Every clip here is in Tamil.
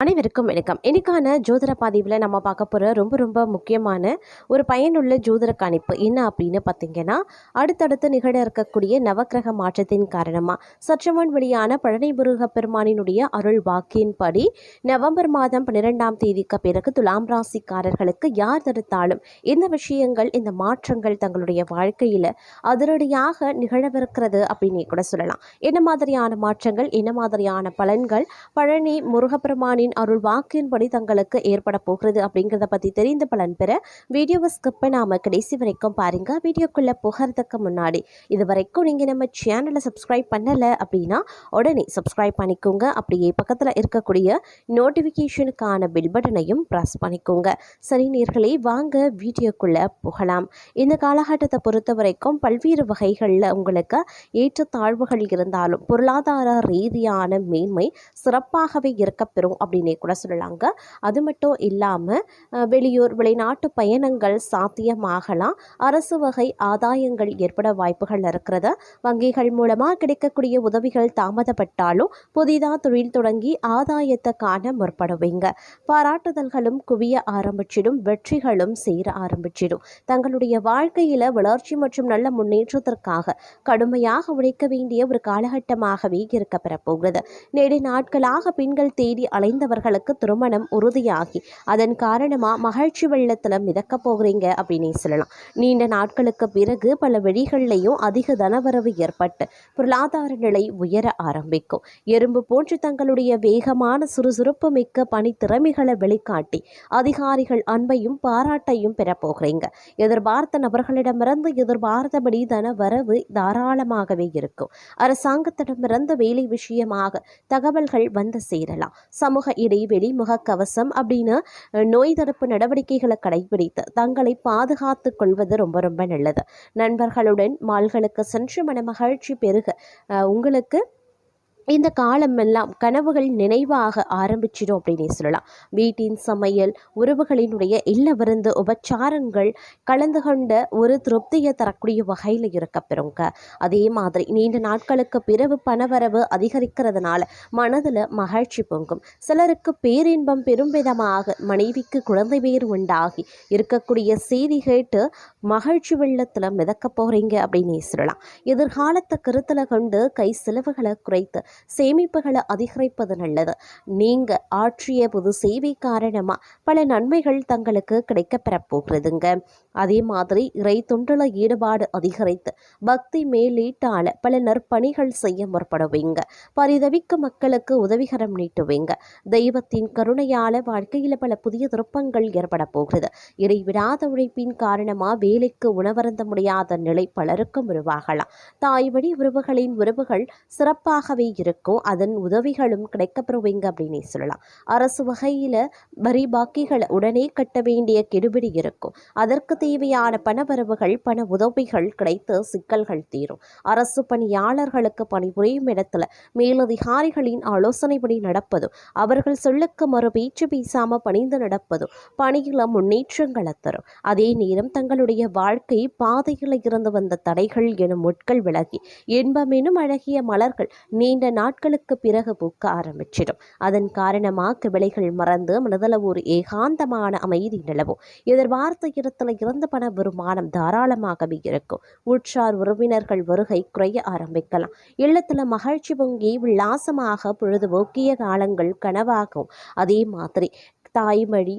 அனைவருக்கும் வணக்கம். இன்னைக்கான ஜோதிட பதிவில் நம்ம பார்க்க போகிற ரொம்ப முக்கியமான ஒரு பயனுள்ள ஜோதிட கணிப்பு என்ன அப்படின்னு பார்த்தீங்கன்னா, அடுத்தடுத்து நிகழ இருக்கக்கூடிய நவக்கிரக மாற்றத்தின் காரணமாக சற்று முன் வெளியான பழனி முருகப்பெருமானினுடைய அருள் வாக்கின்படி நவம்பர் மாதம் 12ஆம் தேதிக்கு பிறகு துலாம் ராசிக்காரர்களுக்கு யார் தடுத்தாலும் இந்த விஷயங்கள், இந்த மாற்றங்கள் தங்களுடைய வாழ்க்கையில் அதிரடியாக நிகழவிருக்கிறது அப்படின்னு கூட சொல்லலாம். என்ன மாதிரியான மாற்றங்கள், என்ன மாதிரியான பலன்கள் பழனி முருகப்பெருமானின் அருள் வாக்கின்படி தங்களுக்கு ஏற்பட போகிறது அப்படிங்கிறத பற்றி தெரிந்து பலன் பெற வீடியோவை ஸ்கிப் பண்ணாம கடைசி வரைக்கும் பாருங்க. வீடியோக்குள்ள போகிறதுக்கு முன்னாடி இது வரைக்கும் நீங்க நம்ம சேனலை சப்ஸ்கிரைப் பண்ணல அப்படின்னா உடனே சப்ஸ்கிரைப் பண்ணிக்கோங்க. அப்படியே பக்கத்தில் இருக்கக்கூடிய நோட்டிஃபிகேஷனுக்கான பெல் பட்டனையும் ப்ரெஸ் பண்ணிக்கோங்க. சரி நேயர்களே, வாங்க வீடியோக்குள்ள போகலாம். இந்த காலகட்டத்தை பொறுத்த வரைக்கும் பல்வேறு வகைகளில் உங்களுக்கு ஏற்றத்தாழ்வுகள் இருந்தாலும் பொருளாதார ரீதியான மேன்மை சிறப்பாகவே இருக்கப்பெறும் அப்படின்னே கூட சொல்லலாங்க. அது மட்டும் இல்லாமல் வெளியூர் வெளிநாட்டு பயணங்கள் சாத்தியமாகலாம். அரசு வகை ஆதாயங்கள் ஏற்பட வாய்ப்புகள் இருக்கிறது. வங்கிகள் மூலமாக கிடைக்கக்கூடிய உதவிகள் தாமதப்பட்டாலும் புதிதாக தொழில் தொடங்கி ஆதாயத்தை காண முற்படுவீங்க. பாராட்டுதல்களும் குவிய ஆரம்பிச்சிடும், வெற்றிகளும் சேர ஆரம்பிச்சிடும். தங்களுடைய வாழ்க்கையில் வளர்ச்சி மற்றும் நல்ல முன்னேற்றத்திற்காக கடுமையாக உழைக்க வேண்டிய ஒரு காலகட்டமாகவே இருக்க பெறப்போகிறது. நெடு நாட்களாக பெண்கள் தேடி அலைந்தவர்களுக்கு திருமணம் உறுதியாகி அதன் காரணமாக மகிழ்ச்சி வெள்ளத்தில் மிதக்க போகிறீங்க அப்படின்னே சொல்லலாம். நீண்ட நாட்களுக்கு பிறகு பல வழிகளிலையும் அதிக தனவரவு ஏற்பட்டு பொருளாதார நிலை உயர ஆரம்பிக்கும். எறும்பு போன்று தங்களுடைய வேகமான சுறுசுறுப்பு மிக்க பணி திறமைகளை வெளிக்காட்டி அதிகாரிகள் அன்பையும் பாராட்டையும் பெறப்போகிறீங்க. எதிர்பார்த்த நபர்களிடமிருந்து எதிர்பார்த்தபடி தனவரவு தாராளமாகவே இருக்கும். அரசாங்கத்திடமிருந்து வேலை விஷயமாக தகவல்கள் வந்து சேரலாம். சமூக இடைவெளி, முகக்கவசம் அப்படின்னு நோய் தடுப்பு நடவடிக்கைகளை கடைபிடித்து தங்களை பாதுகாத்துக் கொள்வது ரொம்ப நல்லது. நண்பர்களுடன் மால்களுக்கு சென்று மன மகிழ்ச்சி பெருக உங்களுக்கு இந்த காலமெல்லாம் கனவுகள் நினைவாக ஆரம்பிச்சிடும் அப்படின்னே சொல்லலாம். வீட்டின் சமையல், உறவுகளினுடைய இல்ல விருந்து, உபச்சாரங்கள் கலந்து கொண்ட ஒரு திருப்தியை தரக்கூடிய வகையில் இருக்கப்பெறுங்க. அதே மாதிரி நீண்ட நாட்களுக்கு பிறகு பணவரவு அதிகரிக்கிறதுனால மனதில் மகிழ்ச்சி பொங்கும். சிலருக்கு பேரின்பம் பெரும் விதமாக மனைவிக்கு குழந்தை பேர் உண்டாகி இருக்கக்கூடிய செய்தி கேட்டு மகிழ்ச்சி வெள்ளத்தில் மிதக்க போகிறீங்க அப்படின்னே சொல்லலாம். எதிர்காலத்தை கருத்தில் கொண்டு கை செலவுகளை குறைத்து சேமிப்புகளை அதிகரிப்பது நல்லது. நீங்க ஆற்றிய பொது சேவை காரணமா பல நன்மைகள் தங்களுக்கு கிடைக்கப்பெற போகிறதுங்க. அதே மாதிரி இறை தொண்டுல ஈடுபாடு அதிகரித்து பக்தி மேலீட்டால பல நற்பணிகள் செய்ய முற்படுவீங்க. பரிதவிக்கும் மக்களுக்கு உதவிகரம் நீட்டுவீங்க. தெய்வத்தின் கருணையால வாழ்க்கையில பல புதிய திருப்பங்கள் ஏற்பட போகிறது. இடைவிடாத உழைப்பின் காரணமா வேலைக்கு உணவருந்த முடியாத நிலை பலருக்கும் உருவாகலாம். தாய் வழி உறவுகளின் உறவுகள் சிறப்பாகவே இருக்கும். அதன் உதவிகளும் கிடைக்கப்பெறுவீங்க அப்படின்னே சொல்லலாம். அரசு வகையில வரி பாக்கிகளை உடனே கட்ட வேண்டிய கெடுபிடி இருக்கும். அதற்கு தேவையான பணவரவுகள், பண உதவிகள் கிடைத்து சிக்கல்கள் தீரும். அரசு பணியாளர்களுக்கு பணிபுரியும் இடத்துல மேலதிகாரிகளின் ஆலோசனைப்படி நடப்பதும் அவர்கள் சொல்லுக்கு மறு பேச்சு பேசாம பணிந்து நடப்பதும் பணியில முன்னேற்றங்களை தரும். அதே நேரம் தங்களுடைய வாழ்க்கை பாதையில் இருந்து வந்த தடைகள் எனும் முட்கள் விலகி இன்பமெனும் அழகிய மலர்கள் நீண்ட நாட்களுக்கு பிறகு பூக்க ஆரம்பிச்சிடும். அதன் காரணமாக விலைகள் மறந்து மனதில் ஒரு ஏகாந்தமான அமைதி நிலவும். எதிர்பார்த்த இடத்துல இருந்து பண வருமானம் தாராளமாகவே இருக்கும். உற்றார் உறவினர்கள் வருகை குறைய ஆரம்பிக்கலாம். இல்லத்துல மகிழ்ச்சி பொங்கி உல்லாசமாக பொழுதுபோக்கிய காலங்கள் கனவாகும். அதே மாதிரி தாய்மொழி,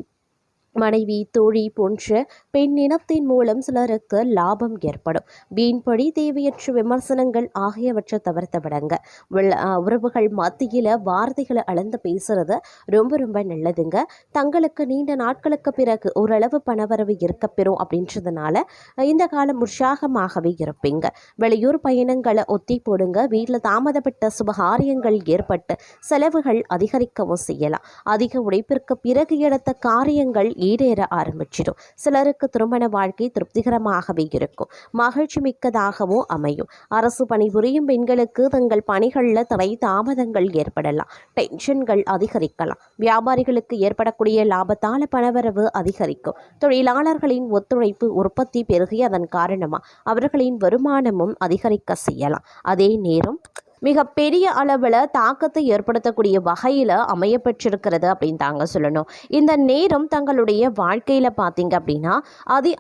மனைவி, தோழி போன்ற பெண் இனத்தின் மூலம் சிலருக்கு லாபம் ஏற்படும். வீண்படி, தேவையற்ற விமர்சனங்கள் ஆகியவற்றை தவிர்த்து விடுங்க. உறவுகள் மத்தியில் வார்த்தைகளை அளந்து பேசுறது ரொம்ப நல்லதுங்க. தங்களுக்கு நீண்ட நாட்களுக்கு பிறகு ஓரளவு பணவரவு இருக்கப்பெறும் அப்படின்றதுனால இந்த காலம் உற்சாகமாகவே இருப்பீங்க. வெளியூர் பயணங்களை ஒத்தி போடுங்க. வீட்டில் தாமதப்பட்ட சுபகாரியங்கள் ஏற்பட்டு செலவுகள் அதிகரிக்கவும் செய்யலாம். அதிக உழைப்பிற்கு பிறகு எடுத்த காரியங்கள் ஈடேற ஆரம்பிச்சிடும். சிலருக்கு திருமண வாழ்க்கை திருப்திகரமாகவே இருக்கும். மகிழ்ச்சி மிக்கதாகவும் அமையும். அரசு பணிபுரியும் பெண்களுக்கு தங்கள் பணிகளில் தடை தாமதங்கள் ஏற்படலாம். டென்ஷன்கள் அதிகரிக்கலாம். வியாபாரிகளுக்கு ஏற்படக்கூடிய லாபத்தால பணவரவு அதிகரிக்கும். தொழிலாளர்களின் ஒத்துழைப்பு உற்பத்தி பெருகி அதன் காரணமாக அவர்களின் வருமானமும் அதிகரிக்க செய்யலாம். அதே நேரம் மிகப்பெரிய அளவில் தாக்கத்தை ஏற்படுத்தக்கூடிய வகையில் அமையப்பெற்றிருக்கிறது அப்படின்னு தாங்க சொல்லணும். இந்த நேரம் தங்களுடைய வாழ்க்கையில் பார்த்தீங்க அப்படின்னா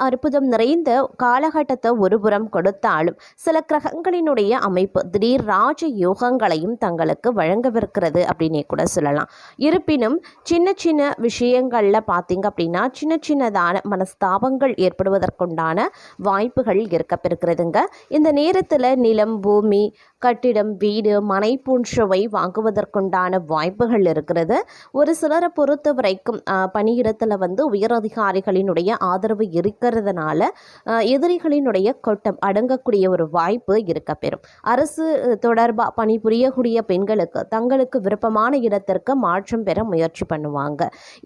அற்புதம் நிறைந்த காலகட்டத்தை ஒருபுறம் கொடுத்தாலும் சில கிரகங்களினுடைய அமைப்பு திடீர் ராஜ யோகங்களையும் தங்களுக்கு வழங்கவிருக்கிறது அப்படின்னே கூட சொல்லலாம். இருப்பினும் சின்ன சின்ன விஷயங்களில் பார்த்தீங்க அப்படின்னா சின்ன சின்னதான மனஸ்தாபங்கள் ஏற்படுவதற்குண்டான வாய்ப்புகள் இருக்கப்பெறுகிறதுங்க. இந்த நேரத்தில் நிலம், பூமி, கட்டிடம், வீடு, மனை போன்றவை வாங்குவதற்குண்டான வாய்ப்புகள் இருக்கிறது. ஒரு சிலரை பொறுத்த வரைக்கும் பணியிடத்தில் உயரதிகாரிகளினுடைய ஆதரவு இருக்கிறதுனால எதிரிகளினுடைய கொட்டம் அடங்கக்கூடிய ஒரு வாய்ப்பு இருக்கப்பெறும். அரசு தொடர்பாக பணிபுரியக்கூடிய பெண்களுக்கு தங்களுக்கு விருப்பமான இடத்திற்கு மாற்றம் பெற முயற்சி பண்ணுவாங்க.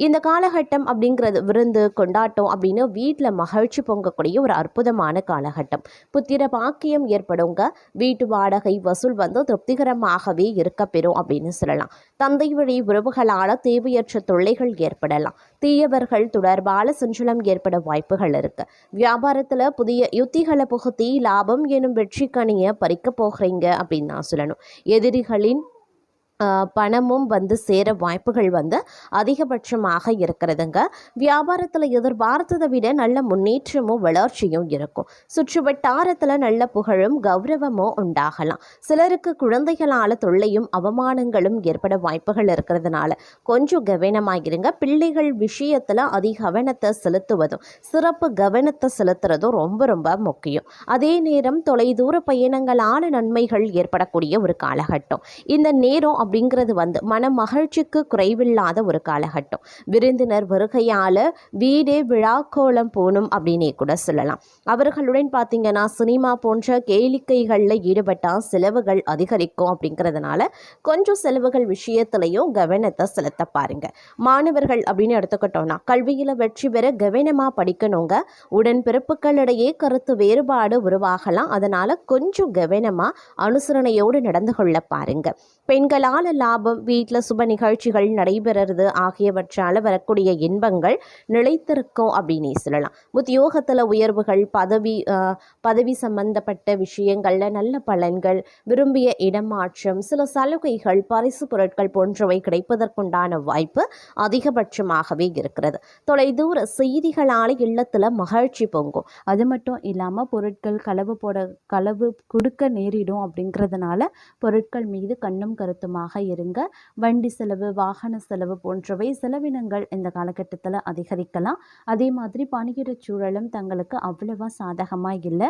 இந்த காலகட்டம் அப்படிங்கிறது விருந்து கொண்டாட்டம் அப்படின்னு வீட்டில் மகிழ்ச்சி பொங்கக்கூடிய ஒரு அற்புதமான காலகட்டம். புத்திர பாக்கியம் ஏற்படுங்க. வீட்டு வாடகை வசூல் திருப்திகரமாகவே இருக்கப்பெறும் அப்படின்னு சொல்லலாம். தந்தை வழி உறவுகளால் தேவையற்ற தொல்லைகள் ஏற்படலாம். தீயவர்கள் தொடர்பான சஞ்சலம் ஏற்பட வாய்ப்புகள் இருக்கு. வியாபாரத்தில் புதிய யுத்திகளை புகுத்தி லாபம் எனும் வெற்றி கனியை பறிக்க போகிறீங்க அப்படின்னு நான் சொல்லணும். எதிரிகளின் பணமும் சேர வாய்ப்புகள் அதிகபட்சமாக இருக்கிறதுங்க. வியாபாரத்தில் எதிர்பார்த்ததை விட நல்ல முன்னேற்றமும் வளர்ச்சியும் இருக்கும். சுற்று வட்டாரத்தில் நல்ல புகழும் கௌரவமும் உண்டாகலாம். சிலருக்கு குழந்தைகளால் தொல்லையும் அவமானங்களும் ஏற்பட வாய்ப்புகள் இருக்கிறதுனால கொஞ்சம் கவனமாகிருங்க. பிள்ளைகள் விஷயத்தில் அதிக கவனத்தை செலுத்துவதும் சிறப்பு கவனத்தை செலுத்துறதும் ரொம்ப ரொம்ப முக்கியம். அதே நேரம் தொலைதூர பயணங்களான நன்மைகள் ஏற்படக்கூடிய ஒரு காலகட்டம். இந்த நேரம் அப்படிங்கிறது மன மகிழ்ச்சிக்கு குறைவில்லாத ஒரு காலகட்டம். விருந்தினர் வருகையால் வீடே விழாக்கோலம் போகணும் அப்படின்னே கூட சொல்லலாம். அவர்களுடன் பார்த்தீங்கன்னா சினிமா போன்ற கேளிக்கைகளில் ஈடுபட்டால் செலவுகள் அதிகரிக்கும். அப்படிங்கிறதுனால கொஞ்சம் செலவுகள் விஷயத்திலையும் கவனத்தை செலுத்த பாருங்க. மாணவர்கள் அப்படின்னு எடுத்துக்கிட்டோம்னா கல்வியில் வெற்றி பெற கவனமாக படிக்கணுங்க. உடன்பிறப்புகளிடையே கருத்து வேறுபாடு உருவாகலாம். அதனால கொஞ்சம் கவனமாக அனுசரணையோடு நடந்து கொள்ள பாருங்க. பெண்களால் லாபம், வீட்டில் சுப நிகழ்ச்சிகள் நடைபெறுறது ஆகியவற்றால் வரக்கூடிய இன்பங்கள் நிலைத்திருக்கும் அப்படின்னு சொல்லலாம். உத்தியோகத்தில் உயர்வுகள், பதவி சம்பந்தப்பட்ட விஷயங்களில் நல்ல பலன்கள், விரும்பிய இடமாற்றம், சில சலுகைகள், பரிசு பொருட்கள் போன்றவை கிடைப்பதற்குண்டான வாய்ப்பு அதிகபட்சமாகவே இருக்கிறது. தொலைதூர செய்திகளால் இல்லத்தில் மகிழ்ச்சி பொங்கும். அது மட்டும் இல்லாமல் பொருட்கள் களவு கொடுக்க நேரிடும். அப்படிங்கிறதுனால பொருட்கள் மீது கண்ணும் கருத்துமாக இருங்க. வண்டி செலவு, வாகன செலவு போன்றவை செலவினங்கள் இந்த காலகட்டத்தில் அதிகரிக்கலாம். அதே மாதிரி பணியிட சூழலும் தங்களுக்கு அவ்வளவா சாதகமாக இல்லை.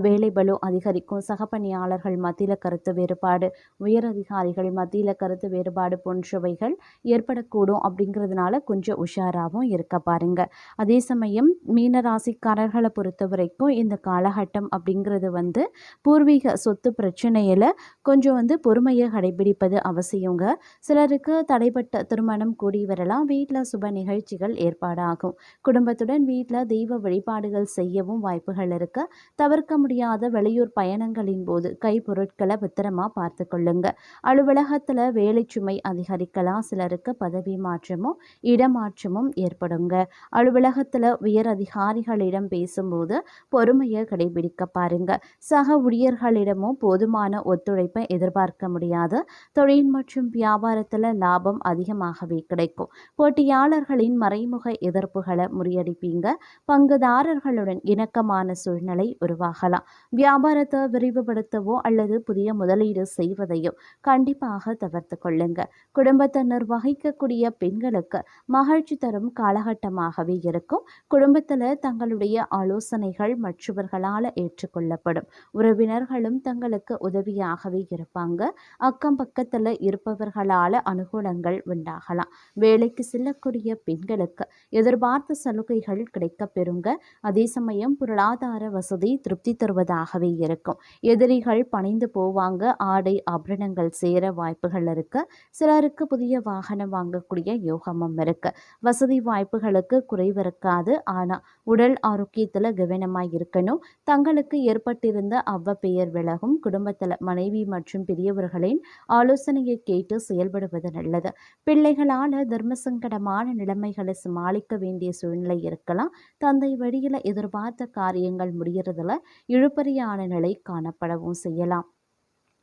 வேலை பளு அதிகரிக்கும். சக பணியாளர்கள் மத்தியில் கருத்து வேறுபாடு, உயரதிகாரிகள் மத்தியில் கருத்து வேறுபாடு போன்றவைகள் ஏற்படக்கூடும். அப்படிங்கிறதுனால கொஞ்சம் உஷாராகவும் இருக்க பாருங்க. அதே சமயம் மீனராசிக்காரர்களை பொறுத்த வரைக்கும் இந்த காலகட்டம் அப்படிங்கிறது பூர்வீக சொத்து பிரச்சனையில் கொஞ்சம் பொறுமையை கடைபிடிப்பது அவசியங்க. சிலருக்கு தடைப்பட்ட திருமணம் கூடி வரலாம். வீட்டில் சுப நிகழ்ச்சிகள் ஏற்பாடாகும். குடும்பத்துடன் வீட்டில் தெய்வ வழிபாடுகள் செய்யவும் வாய்ப்புகள் இருக்கு. தவிர்க்க முடியாத வெளியூர் பயணங்களின் போது கைப்பொருட்களை பத்திரமா பார்த்து கொள்ளுங்க. அலுவலகத்தில் வேலை சுமை அதிகரிக்கலாம். சிலருக்கு பதவி மாற்றமும் இடமாற்றமும் ஏற்படுங்க. அலுவலகத்தில் உயர் அதிகாரிகளிடம் பேசும்போது பொறுமையை கடைபிடிக்க பாருங்க. சக ஊழியர்களிடமும் போதுமான ஒத்துழைப்பை எதிர்பார்க்க முடியாது. தொழில் மற்றும் வியாபாரத்தில் லாபம் அதிகமாகவே கிடைக்கும். போட்டியாளர்களின் மறைமுக எதிர்ப்புகளை முறியடிப்பீங்க. பங்குதாரர்களுடன் இணக்கமான சூழ்நிலை உருவாகலாம். வியாபாரத்தை விரிவுபடுத்தவோ அல்லது புதிய முதலீடு செய்வதையோ கண்டிப்பாக தவிர்த்து கொள்ளுங்க. குடும்பத்தை நிர்வகிக்கக்கூடிய பெண்களுக்கு மகிழ்ச்சி தரும் காலகட்டமாகவே இருக்கும். குடும்பத்தில் தங்களுடைய ஆலோசனைகள் மற்றவர்களால் ஏற்றுக்கொள்ளப்படும். உறவினர்களும் தங்களுக்கு உதவியாகவே இருப்பாங்க. அக்கம் பக்கத்தில் இருப்பவர்களால் அனுகூலங்கள் உண்டாகலாம். வேலைக்கு செல்லக்கூடிய பெண்களுக்கு எதிர்பார்த்த சலுகைகள் கிடைக்க பெறுங்க. அதே சமயம் பொருளாதார வசதி திருப்தி தருவதாகவே இருக்கும். எதிரிகள் பணிந்து போவாங்க. ஆடை ஆபரணங்கள் சேர வாய்ப்புகள் இருக்கு. சிலருக்கு புதிய வாகனம் வாங்கக்கூடிய யோகமும் இருக்கு. வசதி வாய்ப்புகளுக்கு குறைவு இருக்காது. ஆனால் உடல் ஆரோக்கியத்தில் கவனமாக இருக்கணும். தங்களுக்கு ஏற்பட்டிருந்த பெயர் விலகும். குடும்பத்தில் மனைவி மற்றும் பெரியவர்களின் ஆலோசனையை கேட்டு செயல்படுவது நல்லது. பிள்ளைகளால் தர்மசங்கடமான நிலைமைகளை சமாளிக்க வேண்டிய சூழ்நிலை இருக்கலாம். தந்தை வழியில் எதிர்பார்த்த காரியங்கள் முடியறதுல இழுபறியான நிலை காணப்படவும் செய்யலாம்.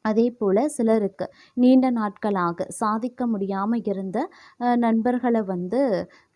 அதே போல் சிலருக்கு நீண்ட நாட்களாக சாதிக்க முடியாமல் இருந்த நண்பர்களை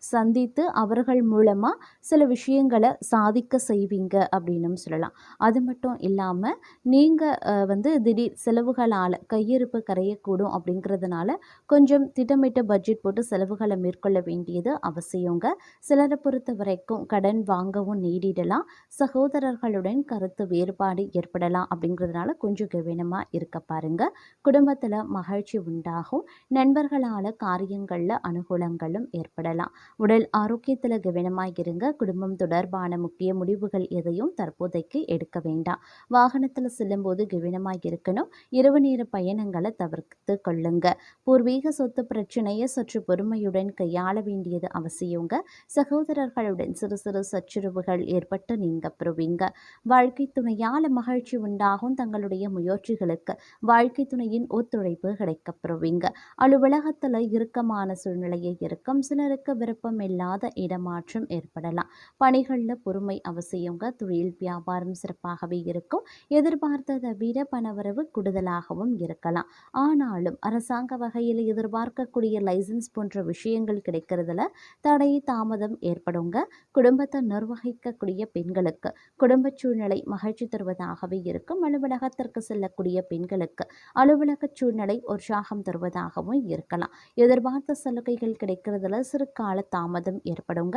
சந்தித்து அவர்கள் மூலமாக சில விஷயங்களை சாதிக்க செய்வீங்க அப்படின்னும் சொல்லலாம். அது மட்டும் இல்லாமல் நீங்கள் திடீர் செலவுகளால் கையிருப்பு கரையக்கூடும் அப்படிங்கிறதுனால கொஞ்சம் திட்டமிட்ட பட்ஜெட் போட்டு செலவுகளை மேற்கொள்ள வேண்டியது அவசியங்க. சிலரை பொறுத்த வரைக்கும் கடன் வாங்கவும் நேரிடலாம். சகோதரர்களுடன் கருத்து வேறுபாடு ஏற்படலாம் அப்படிங்கிறதுனால கொஞ்சம் கவனமாக இருக்க பாருங்க. குடும்பத்தில் மகிழ்ச்சி உண்டாகும். நண்பர்களால் காரியங்களில் அனுகூலங்களும் ஏற்படலாம். உடல் ஆரோக்கியத்தில் கவனமாக இருங்க. குடும்பம் தொடர்பான முக்கிய முடிவுகள் எதையும் தற்போதைக்கு எடுக்க வேண்டாம். வாகனத்தில் செல்லும்போது கவனமாக இருக்கணும். இரவு நேர பயணங்களை தவிர்த்து கொள்ளுங்க. பூர்வீக சொத்து பிரச்சனையை சற்று பொறுமையுடன் கையாள வேண்டியது அவசியங்க. சகோதரர்களுடன் சிறு சிறு சச்சுரவுகள் ஏற்பட்டு நீங்க பெறுவீங்க. வாழ்க்கை துணையால் மகிழ்ச்சி உண்டாகும். தங்களுடைய முயற்சிகளுக்கு வாழ்க்கை துணையின் ஒத்துழைப்பு கிடைக்கப் பெறுவீங்க. அலுவலகத்தில் இறுக்கமான சூழ்நிலையை இருக்கும். சிலருக்கு விருப்பம் இல்லாத இடமாற்றம் ஏற்படலாம். பணிகளில் பொறுமை அவசியங்க. தொழில் வியாபாரம் சிறப்பாகவே இருக்கும். எதிர்பார்த்ததை விட பணவரவு கூடுதலாகவும் இருக்கலாம். ஆனாலும் அரசாங்க வகையில் எதிர்பார்க்கக்கூடிய லைசன்ஸ் போன்ற விஷயங்கள் கிடைக்கிறதுல தடை தாமதம் ஏற்படுங்க. குடும்பத்தை நிர்வகிக்கக்கூடிய பெண்களுக்கு குடும்ப சூழ்நிலை மகிழ்ச்சி தருவதாகவே இருக்கும். அலுவலகத்திற்கு செல்லக்கூடிய பெண்களுக்கு அலுவலக சூழ்நிலை உற்சாகம் தருவதாகவும் இருக்கலாம். எதிர்பார்த்த சலுகைகள் கிடைக்கிறதுல சிறு கால தாமதம் ஏற்படுங்க.